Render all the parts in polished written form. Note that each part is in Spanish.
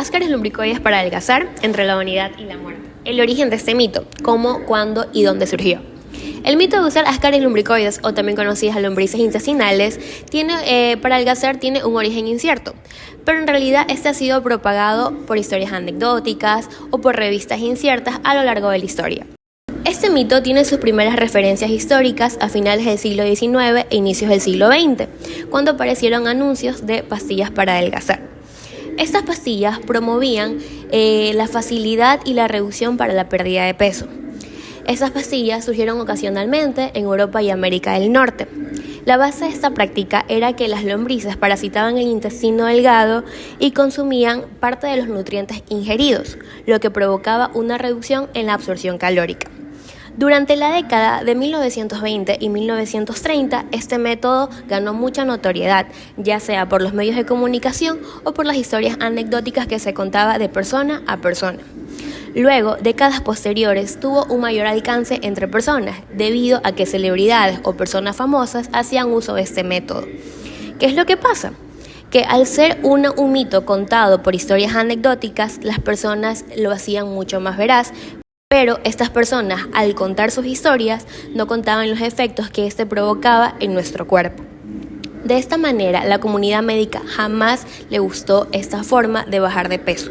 Ascaris lumbricoides para adelgazar entre la vanidad y la muerte. El origen de este mito, cómo, cuándo y dónde surgió. El mito de usar Ascaris lumbricoides, o también conocidas lombrices intestinales, para adelgazar tiene un origen incierto, pero en realidad este ha sido propagado por historias anecdóticas o por revistas inciertas a lo largo de la historia. Este mito tiene sus primeras referencias históricas a finales del siglo XIX e inicios del siglo XX, cuando aparecieron anuncios de pastillas para adelgazar. Estas pastillas promovían la facilidad y la reducción para la pérdida de peso. Estas pastillas surgieron ocasionalmente en Europa y América del Norte. La base de esta práctica era que las lombrices parasitaban el intestino delgado y consumían parte de los nutrientes ingeridos, lo que provocaba una reducción en la absorción calórica. Durante la década de 1920 y 1930, este método ganó mucha notoriedad, ya sea por los medios de comunicación o por las historias anecdóticas que se contaba de persona a persona. Luego, décadas posteriores, tuvo un mayor alcance entre personas, debido a que celebridades o personas famosas hacían uso de este método. ¿Qué es lo que pasa? Que al ser un mito contado por historias anecdóticas, las personas lo hacían mucho más veraz, pero estas personas, al contar sus historias, no contaban los efectos que este provocaba en nuestro cuerpo. De esta manera, la comunidad médica jamás le gustó esta forma de bajar de peso.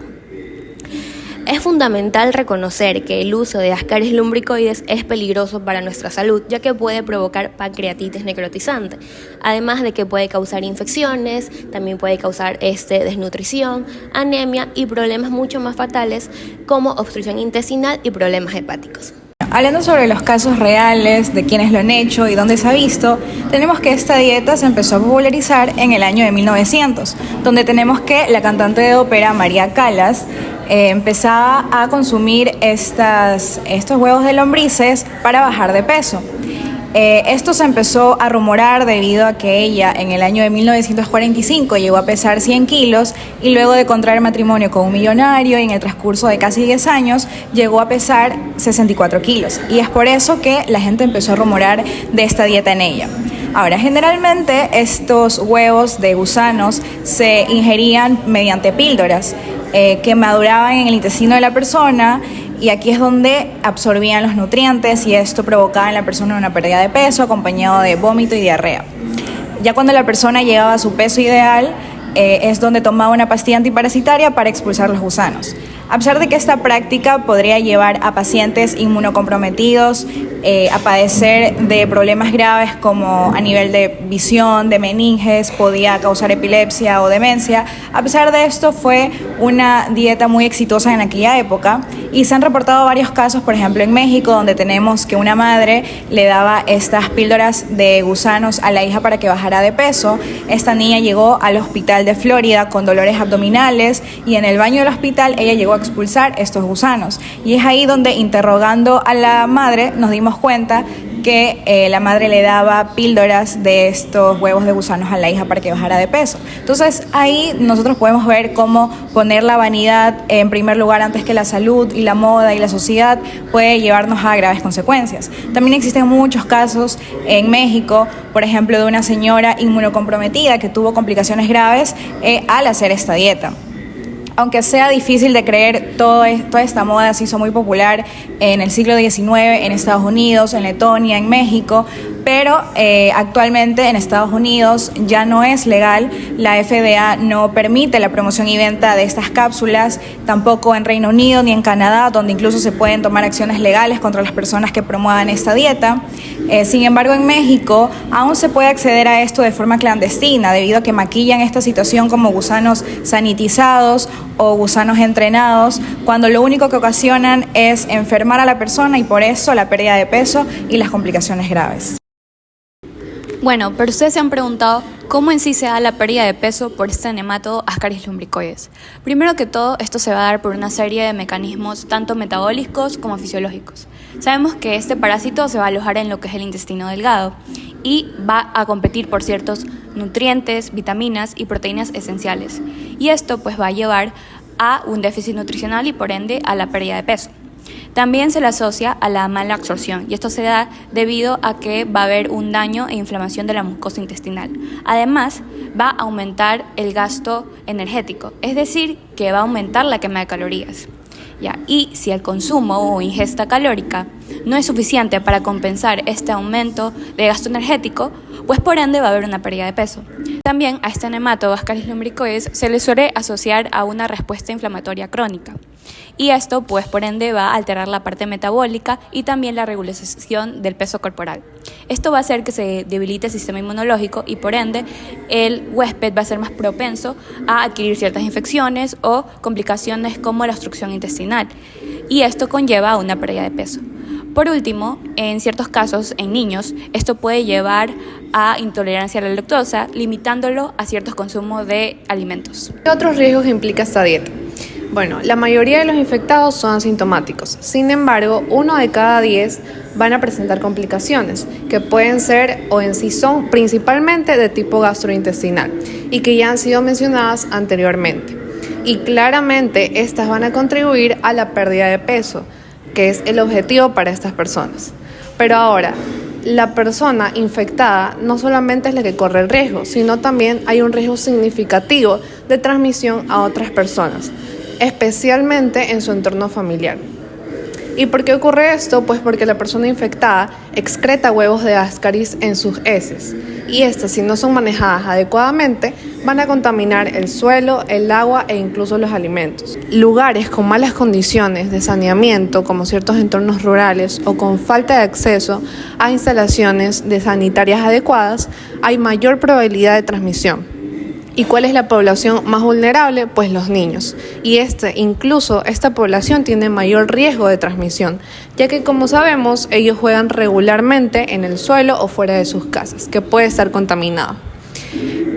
Es fundamental reconocer que el uso de Ascaris lumbricoides es peligroso para nuestra salud, ya que puede provocar pancreatitis necrotizante, además de que puede causar infecciones, también puede causar desnutrición, anemia y problemas mucho más fatales como obstrucción intestinal y problemas hepáticos. Hablando sobre los casos reales de quienes lo han hecho y dónde se ha visto, tenemos que esta dieta se empezó a popularizar en el año de 1900, donde tenemos que la cantante de ópera María Callas empezaba a consumir estos huevos de lombrices para bajar de peso. Esto se empezó a rumorar debido a que ella en el año de 1945 llegó a pesar 100 kilos y luego de contraer matrimonio con un millonario y en el transcurso de casi 10 años llegó a pesar 64 kilos. Y es por eso que la gente empezó a rumorar de esta dieta en ella. Ahora, generalmente estos huevos de gusanos se ingerían mediante píldoras que maduraban en el intestino de la persona, y aquí es donde absorbían los nutrientes y esto provocaba en la persona una pérdida de peso acompañado de vómito y diarrea. Ya cuando la persona llegaba a su peso ideal, es donde tomaba una pastilla antiparasitaria para expulsar los gusanos. A pesar de que esta práctica podría llevar a pacientes inmunocomprometidos a padecer de problemas graves como a nivel de visión, de meninges, podía causar epilepsia o demencia, a pesar de esto fue una dieta muy exitosa en aquella época y se han reportado varios casos, por ejemplo en México, donde tenemos que una madre le daba estas píldoras de gusanos a la hija para que bajara de peso. Esta niña llegó al hospital de Florida con dolores abdominales y en el baño del hospital ella llegó a expulsar estos gusanos, y es ahí donde, interrogando a la madre, nos dimos cuenta que la madre le daba píldoras de estos huevos de gusanos a la hija para que bajara de peso. Entonces ahí nosotros podemos ver cómo poner la vanidad en primer lugar antes que la salud, y la moda y la sociedad puede llevarnos a graves consecuencias. También existen muchos casos en México, por ejemplo, de una señora inmunocomprometida que tuvo complicaciones graves al hacer esta dieta. Aunque sea difícil de creer, toda esta moda se hizo muy popular en el siglo XIX en Estados Unidos, en Letonia, en México, pero actualmente en Estados Unidos ya no es legal. La FDA no permite la promoción y venta de estas cápsulas, tampoco en Reino Unido ni en Canadá, donde incluso se pueden tomar acciones legales contra las personas que promuevan esta dieta. Sin embargo, en México aún se puede acceder a esto de forma clandestina, debido a que maquillan esta situación como gusanos sanitizados o gusanos entrenados, cuando lo único que ocasionan es enfermar a la persona y por eso la pérdida de peso y las complicaciones graves. Bueno, pero ustedes se han preguntado cómo en sí se da la pérdida de peso por este nemátodo Ascaris lumbricoides. Primero que todo, esto se va a dar por una serie de mecanismos tanto metabólicos como fisiológicos. Sabemos que este parásito se va a alojar en lo que es el intestino delgado y va a competir por ciertos nutrientes, vitaminas y proteínas esenciales. Y esto pues va a llevar a un déficit nutricional y por ende a la pérdida de peso. También se le asocia a la mala absorción y esto se da debido a que va a haber un daño e inflamación de la mucosa intestinal. Además, va a aumentar el gasto energético, es decir, que va a aumentar la quema de calorías. Y si el consumo o ingesta calórica no es suficiente para compensar este aumento de gasto energético, pues por ende va a haber una pérdida de peso. También a este nematodo Ascaris lumbricoides se le suele asociar a una respuesta inflamatoria crónica. Y esto, pues por ende, va a alterar la parte metabólica y también la regulación del peso corporal. Esto va a hacer que se debilite el sistema inmunológico y por ende el huésped va a ser más propenso a adquirir ciertas infecciones o complicaciones como la obstrucción intestinal. Y esto conlleva a una pérdida de peso. Por último, en ciertos casos, en niños, esto puede llevar a intolerancia a la lactosa, limitándolo a ciertos consumos de alimentos. ¿Qué otros riesgos implica esta dieta? Bueno, la mayoría de los infectados son asintomáticos. Sin embargo, 1 de cada 10 van a presentar complicaciones que pueden ser o en sí son principalmente de tipo gastrointestinal y que ya han sido mencionadas anteriormente. Y claramente estas van a contribuir a la pérdida de peso, que es el objetivo para estas personas. Pero ahora, la persona infectada no solamente es la que corre el riesgo, sino también hay un riesgo significativo de transmisión a otras personas, especialmente en su entorno familiar. ¿Y por qué ocurre esto? Pues porque la persona infectada excreta huevos de Ascaris en sus heces y estas, si no son manejadas adecuadamente, van a contaminar el suelo, el agua e incluso los alimentos. Lugares con malas condiciones de saneamiento, como ciertos entornos rurales o con falta de acceso a instalaciones sanitarias adecuadas, hay mayor probabilidad de transmisión. ¿Y cuál es la población más vulnerable? Pues los niños. Y incluso esta población tiene mayor riesgo de transmisión, ya que como sabemos, ellos juegan regularmente en el suelo o fuera de sus casas, que puede estar contaminado.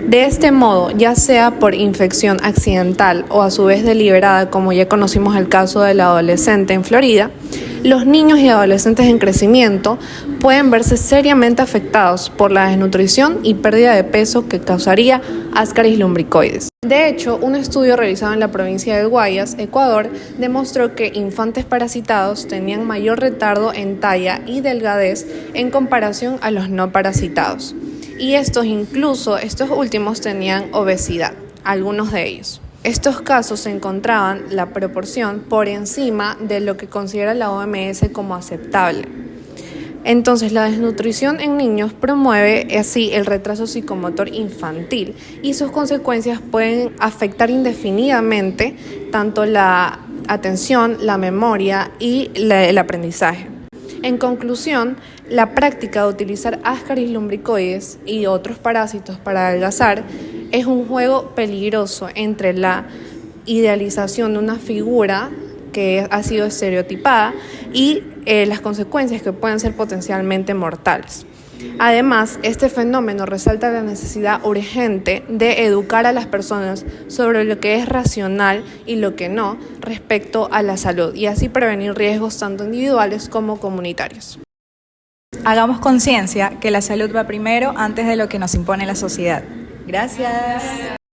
De este modo, ya sea por infección accidental o a su vez deliberada, como ya conocimos el caso del adolescente en Florida, los niños y adolescentes en crecimiento pueden verse seriamente afectados por la desnutrición y pérdida de peso que causaría Ascaris lumbricoides. De hecho, un estudio realizado en la provincia del Guayas, Ecuador, demostró que infantes parasitados tenían mayor retardo en talla y delgadez en comparación a los no parasitados. Y estos últimos tenían obesidad, algunos de ellos. Estos casos se encontraban la proporción por encima de lo que considera la OMS como aceptable. Entonces, la desnutrición en niños promueve así el retraso psicomotor infantil y sus consecuencias pueden afectar indefinidamente tanto la atención, la memoria y el aprendizaje. En conclusión, la práctica de utilizar Ascaris lumbricoides y otros parásitos para adelgazar es un juego peligroso entre la idealización de una figura que ha sido estereotipada y las consecuencias que pueden ser potencialmente mortales. Además, este fenómeno resalta la necesidad urgente de educar a las personas sobre lo que es racional y lo que no respecto a la salud y así prevenir riesgos tanto individuales como comunitarios. Hagamos conciencia que la salud va primero antes de lo que nos impone la sociedad. Gracias.